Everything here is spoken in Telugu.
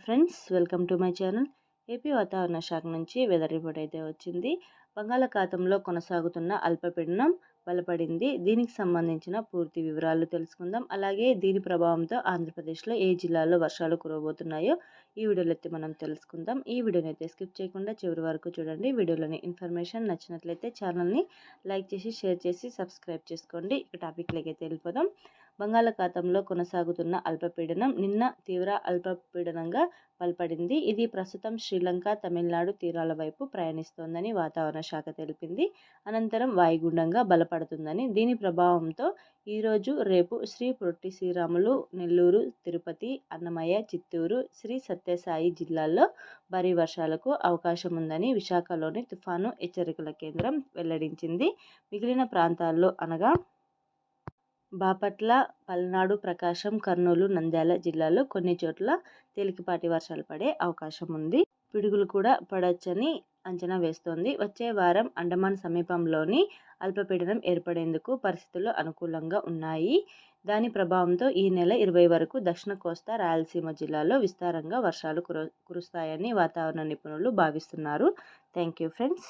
Friends, welcome to my channel. AP వాతావరణ శాఖ నుంచి వెదర్ రిపోర్ట్ అయితే వచ్చింది. బంగాళాఖాతంలో కొనసాగుతున్న అల్పపీడనం బలపడింది. దీనికి సంబంధించిన పూర్తి వివరాలు తెలుసుకుందాం. అలాగే దీని ప్రభావంతో ఆంధ్రప్రదేశ్లో ఏ జిల్లాల్లో వర్షాలు కురవబోతున్నాయో ఈ వీడియోలో అయితే మనం తెలుసుకుందాం. ఈ వీడియోని అయితే స్కిప్ చేయకుండా చివరి వరకు చూడండి. వీడియోలోని ఇన్ఫర్మేషన్ నచ్చినట్లయితే ఛానల్ని లైక్ చేసి, షేర్ చేసి, సబ్స్క్రైబ్ చేసుకోండి. ఇక టాపిక్లోకి అయితే వెళ్ళిపోదాం. బంగాళాఖాతంలో కొనసాగుతున్న అల్పపీడనం నిన్న తీవ్ర అల్పపీడనంగా బలపడింది. ఇది ప్రస్తుతం శ్రీలంక, తమిళనాడు తీరాల వైపు ప్రయాణిస్తోందని వాతావరణ శాఖ తెలిపింది. అనంతరం వాయుగుండంగా బలపడుతుందని, దీని ప్రభావంతో ఈరోజు, రేపు శ్రీ పొట్టి శ్రీరాములు, నెల్లూరు, తిరుపతి, అన్నమయ్య, చిత్తూరు, శ్రీ సత్యసాయి జిల్లాల్లో భారీ వర్షాలకు అవకాశం ఉందని విశాఖలోని తుఫాను హెచ్చరికల కేంద్రం వెల్లడించింది. మిగిలిన ప్రాంతాల్లో అనగా బాపట్ల, పల్నాడు, ప్రకాశం, కర్నూలు, నంద్యాల జిల్లాల్లో కొన్ని చోట్ల తేలికపాటి వర్షాలు పడే అవకాశం ఉంది. పిడుగులు కూడా పడొచ్చని అంచనా వేస్తోంది. వచ్చే వారం అండమాన్ సమీపంలోని అల్పపీడనం ఏర్పడేందుకు పరిస్థితులు అనుకూలంగా ఉన్నాయి. దాని ప్రభావంతో ఈ నెల 20 వరకు దక్షిణ కోస్తా, రాయలసీమ జిల్లాల్లో విస్తారంగా వర్షాలు కురుస్తాయని వాతావరణ నిపుణులు భావిస్తున్నారు. Thank you friends.